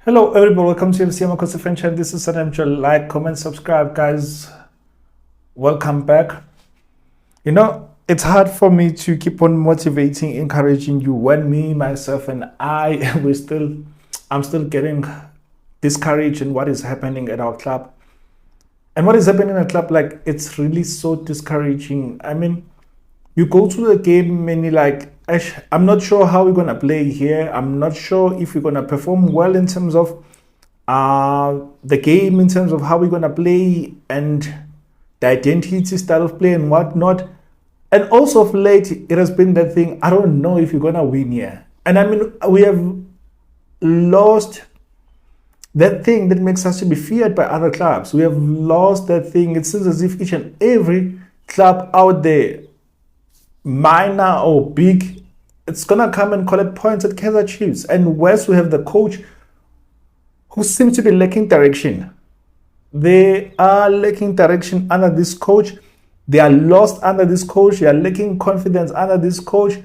Hello everybody, welcome to the Amakhosi franchise. This is Saddam. Like, comment, subscribe, guys. Welcome back. It's hard for me to keep on motivating, encouraging you when me, myself, and I I'm still getting discouraged in what is happening at our club. And what is happening at club, like, it's really so discouraging. I mean, you go to the game and you're like, I'm not sure how we're gonna play here. I'm not sure if we're gonna perform well in terms of the game, in terms of how we're gonna play and the identity, style of play, and whatnot. And also of late, it has been that thing. I don't know if you're gonna win here. And I mean, we have lost that thing that makes us to be feared by other clubs. We have lost that thing. It seems as if each and every club out there, minor or big, it's gonna come and collect points at Kaizer Chiefs. And West, we have the coach who seems to be lacking direction. They are lacking direction under this coach. They are lost under this coach. They are lacking confidence under this coach.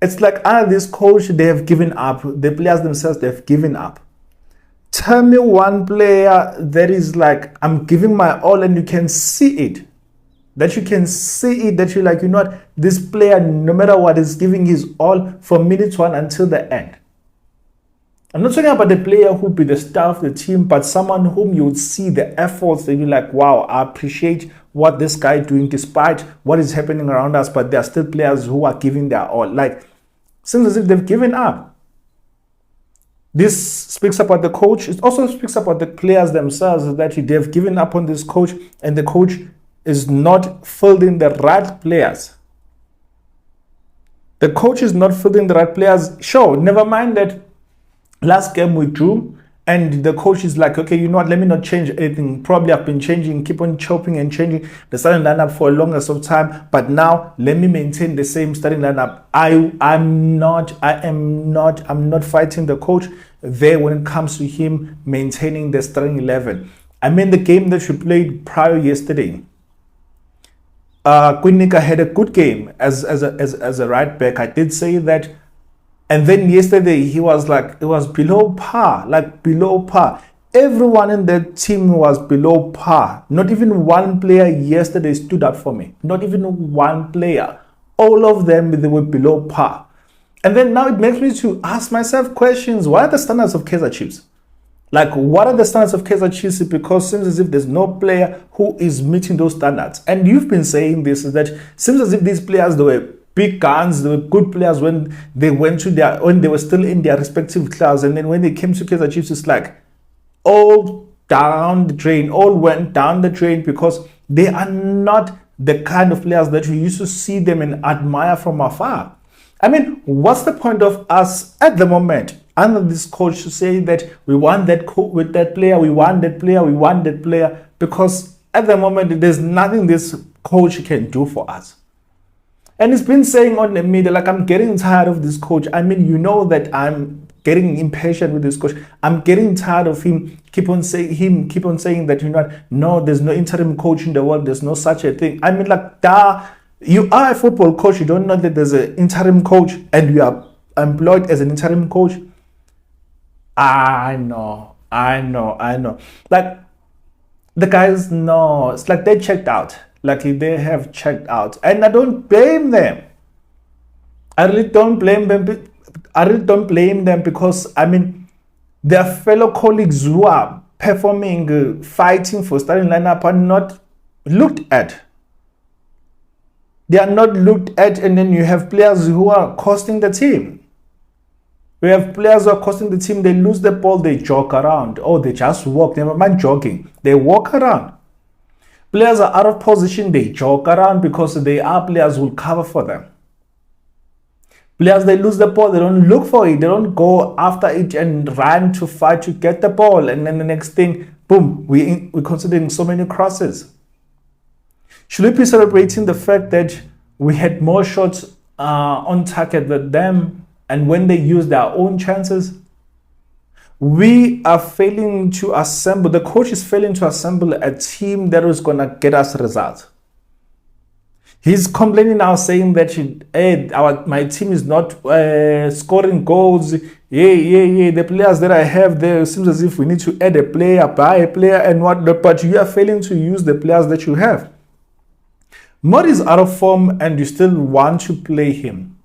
It's like under this coach, they have given up. The players themselves, they've given up. Tell me one player that is like, I'm giving my all, and you can see it. That you can see it, that you're like, this player, no matter what, is giving his all from minute one until the end. I'm not talking about the player who be the star of the team, but someone whom you would see the efforts that you're like, wow, I appreciate what this guy doing despite what is happening around us, but there are still players who are giving their all. Like, seems as if they've given up. This speaks about the coach. It also speaks about the players themselves, that they've given up on this coach, and the coach is not fielding the right players. The coach is not fielding the right players. Sure, never mind that last game we drew, and the coach is like, okay, let me not change anything. Probably I've been changing, keep on chopping and changing the starting lineup for a longest of time, but now let me maintain the same starting lineup. I'm not fighting the coach there when it comes to him maintaining the starting 11. I mean, the game that you played prior yesterday, Quinika had a good game as a right back. I did say that. And then yesterday, he was like, it was below par, like below par. Everyone in the team was below par. Not even one player yesterday stood up for me. Not even one player. All of them, they were below par. And then now it makes me to ask myself questions. What are the standards of Kaizer Chiefs? Like, what are the standards of Kaizer Chiefs? Because it seems as if there's no player who is meeting those standards. And you've been saying this, is that it seems as if these players, they were big guns, they were good players when they were still in their respective clubs. And then when they came to Kaizer Chiefs, it's like all down the drain, all went down the drain, because they are not the kind of players that we used to see them and admire from afar. I mean, what's the point of us at the moment under this coach to say that we want that with that player, we want that player, because at the moment there's nothing this coach can do for us. And he's been saying on the media, like, I'm getting tired of this coach. I mean, that I'm getting impatient with this coach. I'm getting tired of him keep on saying that, no, there's no interim coach in the world. There's no such a thing. I mean, like, you are a football coach. You don't know that there's an interim coach and you are employed as an interim coach. I know. Like, the guys know. It's like they checked out. Like, they have checked out. And I don't blame them. I really don't blame them because, I mean, their fellow colleagues who are performing, fighting for starting lineup are not looked at. They are not looked at, and then you have players who are costing the team. We have players who are costing the team. They lose the ball, they jog around. Or they just walk. Never mind jogging. They walk around. Players are out of position, they jog around because they are players who will cover for them. Players, they lose the ball, they don't look for it, they don't go after it and run to fight to get the ball. And then the next thing, boom, we're considering so many crosses. Should we be celebrating the fact that we had more shots on target than them, and when they use their own chances? We are failing to assemble, the coach is failing to assemble a team that is going to get us results. He's complaining now, saying that hey, my team is not scoring goals. Yeah. The players that I have there seems as if we need to add a player, buy a player, and whatnot. But you are failing to use the players that you have. Mod is out of form, and you still want to play him.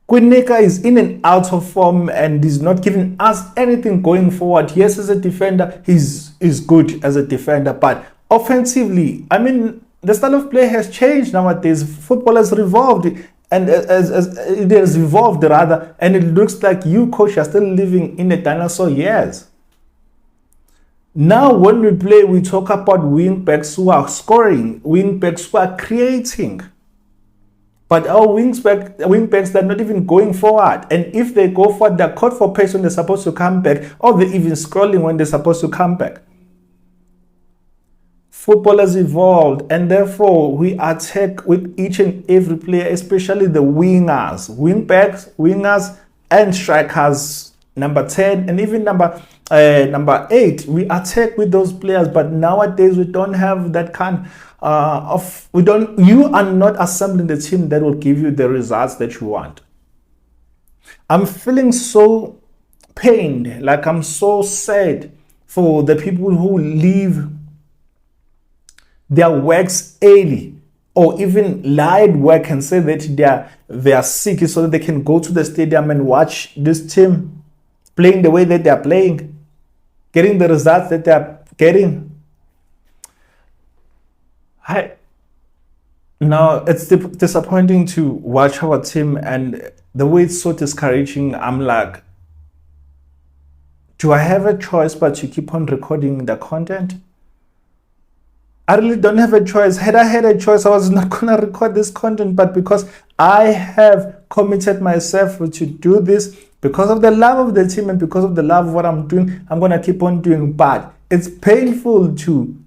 Quinika is in and out of form and is not giving us anything going forward. Yes, as a defender, he's good as a defender, but offensively, I mean, the style of play has changed nowadays. Football has revolved, and as it has evolved rather, and it looks like you, coach, are still living in the dinosaur years. Now, when we play, we talk about wing backs who are scoring, wing backs who are creating. But our wing backs, they're not even going forward. And if they go forward, they're caught for pace when they're supposed to come back, or they're even scrolling when they're supposed to come back. Football has evolved, and therefore we attack with each and every player, especially the wingers, wing backs, wingers, and strikers, number 10, and even number 8. We attack with those players, but nowadays we don't have that kind you are not assembling the team that will give you the results that you want. I'm feeling so pained, like I'm so sad for the people who leave their works early, or even lied work and say that they are sick so that they can go to the stadium and watch this team playing the way that they are playing, getting the results that they are getting. Now, it's disappointing to watch our team, and the way it's so discouraging. I'm like, do I have a choice but to keep on recording the content? I really don't have a choice. Had I had a choice, I was not going to record this content, but because I have committed myself to do this, because of the love of the team and because of the love of what I'm doing, I'm going to keep on doing. But it's painful to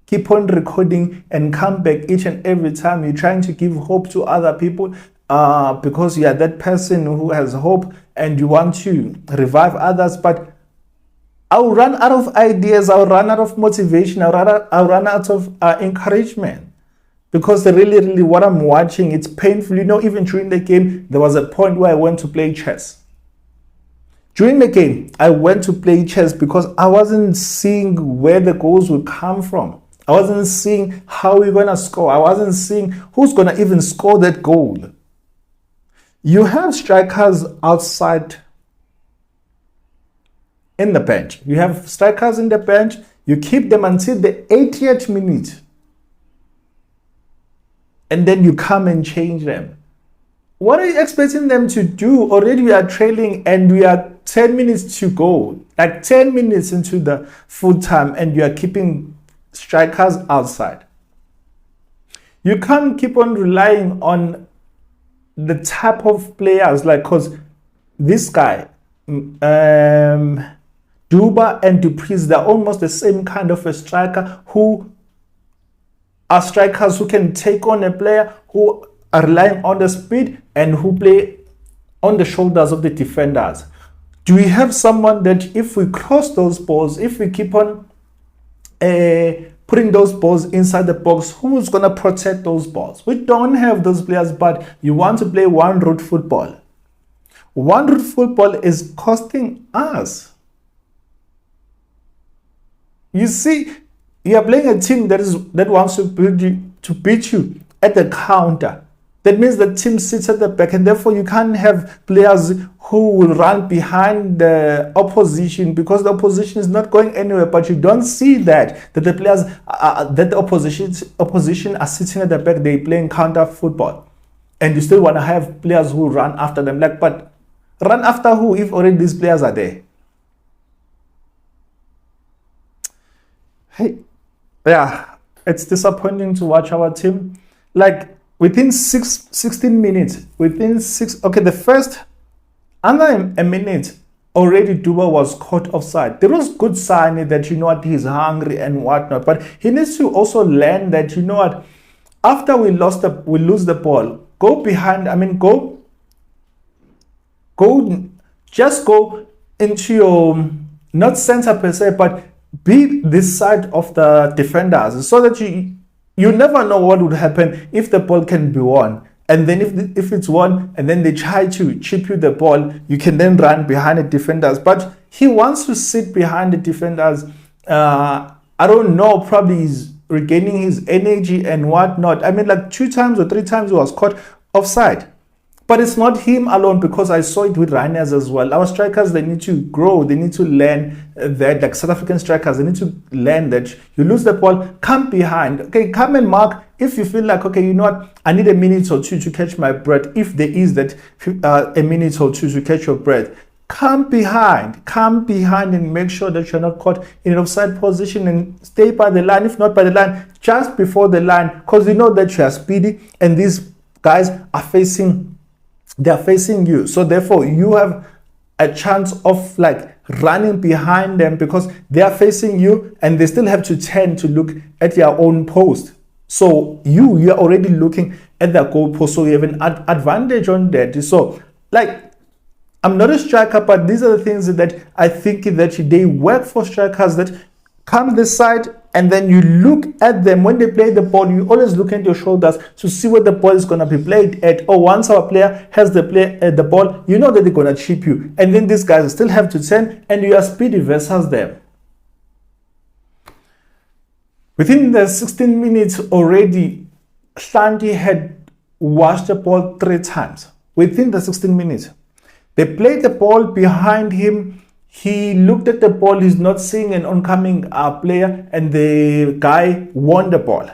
keep on recording and come back each and every time. You're trying to give hope to other people because you are that person who has hope and you want to revive others. But I'll run out of ideas, I'll run out of motivation, I'll run out of encouragement. Because really what I'm watching, it's painful. You know, even during the game, there was a point where I went to play chess. During the game, I went to play chess because I wasn't seeing where the goals would come from. I wasn't seeing how we're going to score. I wasn't seeing who's going to even score that goal. You have strikers outside in the bench. You have strikers in the bench. You keep them until the 80th minute. And then you come and change them. What are you expecting them to do? Already we are trailing and we are 10 minutes to go. Like 10 minutes into the full time, and you are keeping strikers outside. You can't keep on relying on the type of players, like, because this guy, Duba and Dupreez, they're almost the same kind of a striker, who are strikers who can take on a player, who are relying on the speed and who play on the shoulders of the defenders. Do we have someone that if we cross those balls, if we keep on putting those balls inside the box, who's going to protect those balls? We don't have those players, but you want to play one-route football. One-route football is costing us. You see, you are playing a team that wants to beat you at the counter. That means the team sits at the back, and therefore you can't have players who will run behind the opposition because the opposition is not going anywhere. But you don't see that the players, that the opposition are sitting at the back, they're playing counter football. And you still want to have players who run after them. Like, but run after who if already these players are there? Hey, yeah, it's disappointing to watch our team. Like, within 16 minutes, the first, under a minute, already Duba was caught offside. There was good sign that, you know what, he's hungry and whatnot, but he needs to also learn that, you know what, after we lose the ball, go behind, just go into your, not center per se, but be this side of the defenders so that You never know what would happen if the ball can be won. And then if it's won and then they try to chip you the ball, you can then run behind the defenders. But he wants to sit behind the defenders. I don't know, probably he's regaining his energy and whatnot. I mean, like 2 times or 3 times he was caught offside. But it's not him alone, because I saw it with Rhinos as well. Our strikers, they need to grow. They need to learn that, like South African strikers, they need to learn that you lose the ball, come behind. Okay, come and mark if you feel like, okay, you know what, I need a minute or two to catch my breath. If there is that a minute or two to catch your breath, come behind and make sure that you're not caught in an offside position, and stay by the line. If not by the line, just before the line, because you know that you are speedy and these guys are facing you. So therefore you have a chance of like running behind them, because they are facing you and they still have to turn to look at their own post. So you are already looking at their goal post, so you have an advantage on that. So like, I'm not a striker, but these are the things that I think that they work for strikers, that come this side and then you look at them when they play the ball. You always look at your shoulders to see where the ball is going to be played at. Or once our player has the ball, you know that they're going to chip you, and then these guys still have to turn and you are speedy versus them. Within the 16 minutes already, Hlanti had washed the ball 3 times. Within the 16 minutes, they played the ball behind him. He looked at the ball, he's not seeing an oncoming player, and the guy won the ball.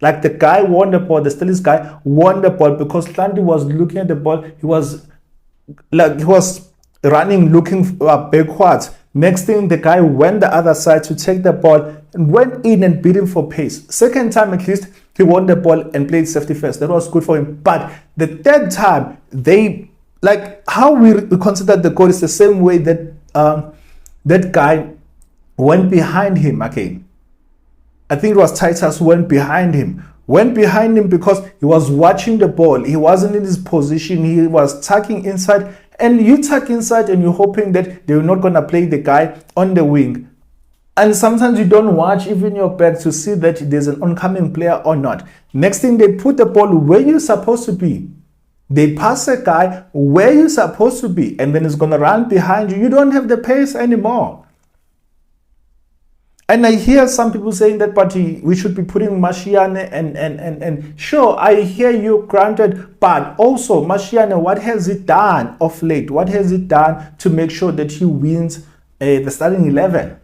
Like, the guy won the ball, the Steelers guy won the ball, because Hlanti was looking at the ball. He was running, looking backwards. Next thing, the guy went the other side to take the ball and went in and beat him for pace. Second time at least, he won the ball and played safety first. That was good for him. But the third time, like how we considered the goal is the same way that that guy went behind him again. I think it was Titus who went behind him. Went behind him because he was watching the ball. He wasn't in his position. He was tucking inside. And you tuck inside and you're hoping that they're not going to play the guy on the wing. And sometimes you don't watch even your back to see that there's an oncoming player or not. Next thing, they put the ball where you're supposed to be. They pass a guy where you're supposed to be, and then it's going to run behind you. You don't have the pace anymore. And I hear some people saying that, but we should be putting Mashiane and sure, I hear you, granted, but also Mashiane, what has he done of late? What has he done to make sure that he wins the starting 11?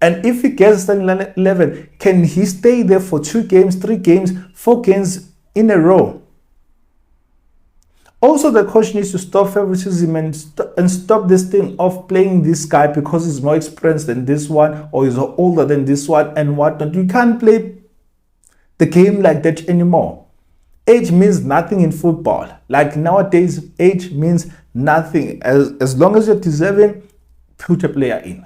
And if he gets starting 11, can he stay there for 2 games, 3 games, 4 games in a row? Also, the coach needs to stop favoritism and stop this thing of playing this guy because he's more experienced than this one, or he's older than this one and whatnot. You can't play the game like that anymore. Age means nothing in football. Like nowadays, age means nothing. As long as you're deserving, put a player in.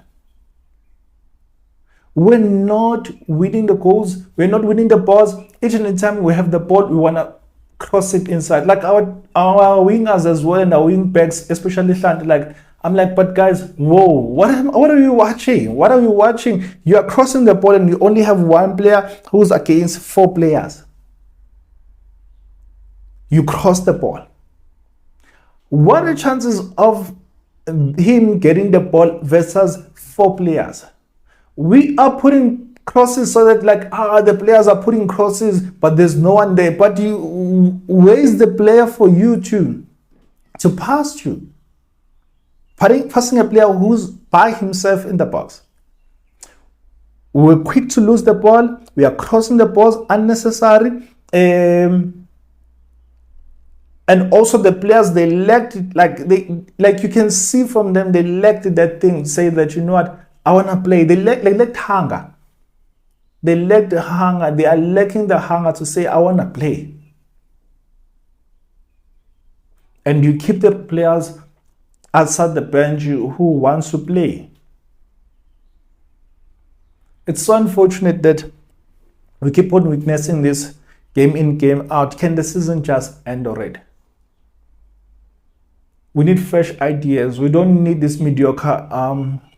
We're not winning the goals. We're not winning the balls. Each and every time we have the ball, we want to cross it inside. Like our wingers as well, and our wing backs, especially Hlanti. Like, I'm like, but guys, whoa, what are you watching? What are you watching? You are crossing the ball and you only have 1 player who's against 4 players. You cross the ball. What are the chances of him getting the ball versus 4 players? We are putting crosses so that like the players are putting crosses, but there's no one there. But where is the player for you to pass you? Passing a player who's by himself in the box. We're quick to lose the ball. We are crossing the balls unnecessary. And also the players, they lacked it. Like you can see from them, they lacked that thing. Say that, you know what, I want to play. They lacked hunger. They lack the hunger. They are lacking the hunger to say, I want to play. And you keep the players outside the bench who wants to play. It's so unfortunate that we keep on witnessing this game in, game out. Can the season just end already? We need fresh ideas. We don't need this mediocre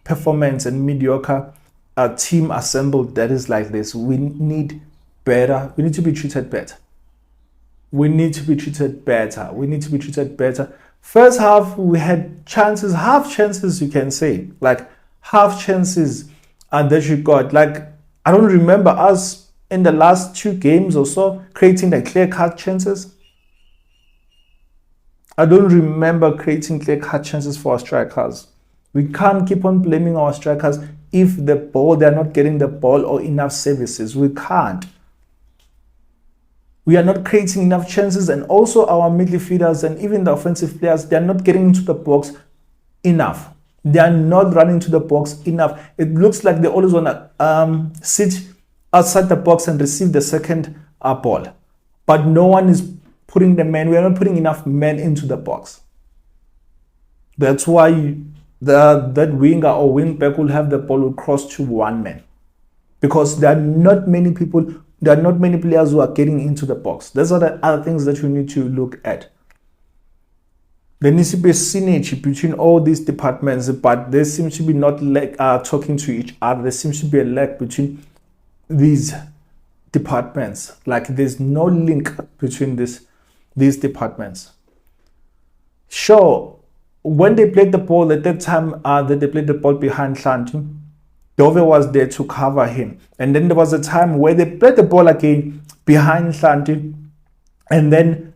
performance and mediocre a team assembled that is like this. We need better. We need to be treated better. We need to be treated better. We need to be treated better. First half, we had chances, half chances, you can say, like half chances, and that you got. Like, I don't remember us in the last 2 games or so creating the clear-cut chances. I don't remember creating clear-cut chances for our strikers. We can't keep on blaming our strikers if they're not getting the ball or enough services. We can't. We are not creating enough chances, and also our midfielders and even the offensive players, they're not getting into the box enough. They are not running to the box enough. It looks like they always want to sit outside the box and receive the second ball. But no one is putting the men. We are not putting enough men into the box. That's why that winger or wing back will have the ball will cross to one man. Because there are not many people, there are not many players who are getting into the box. Those are the other things that we need to look at. There needs to be a synergy between all these departments, but there seems to be not like talking to each other. There seems to be a lack between these departments. Like there's no link between these departments. Sure, when they played the ball at that time, that they played the ball behind Hlanti, Dove was there to cover him. And then there was a time where they played the ball again behind Hlanti, and then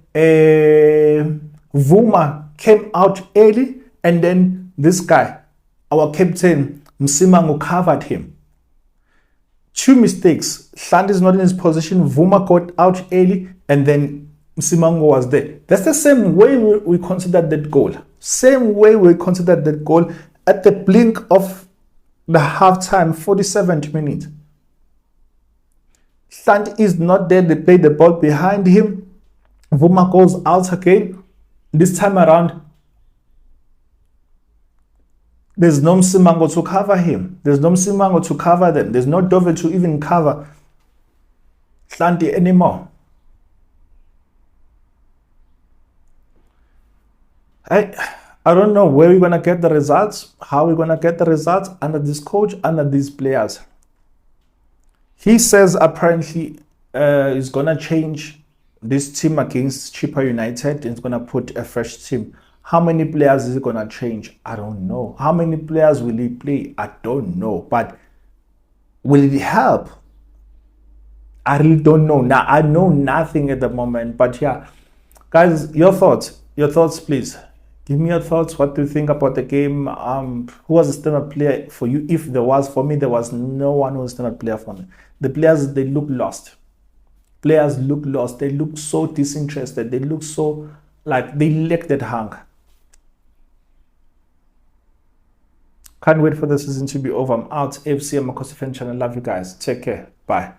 Vuma came out early, and then this guy, our captain, Msimango, covered him. 2 mistakes. Hlanti is not in his position. Vuma got out early, and then Msimango was there. That's the same way we considered that goal. Same way we considered that goal at the blink of the halftime, 47th minute. Hlanti is not there. They play the ball behind him. Vuma goes out again. This time around, there's no Msimango to cover him. There's no Msimango to cover them. There's no Dove to even cover Hlanti anymore. I don't know where we're going to get the results, how we're going to get the results under this coach, under these players. He says apparently he's going to change this team against Chippa United. He's going to put a fresh team. How many players is he going to change? I don't know. How many players will he play? I don't know. But will it help? I really don't know. Now, I know nothing at the moment. But yeah, guys, your thoughts. Your thoughts, please. Give me your thoughts. What do you think about the game? Who was the standard player for you? If there was, for me, there was no one who was a standard player for me. The players, they look lost. Players look lost. They look so disinterested. They look so like they lack that hunger. Can't wait for the season to be over. I'm out. FC Amakhosi fan channel. Love you guys. Take care. Bye.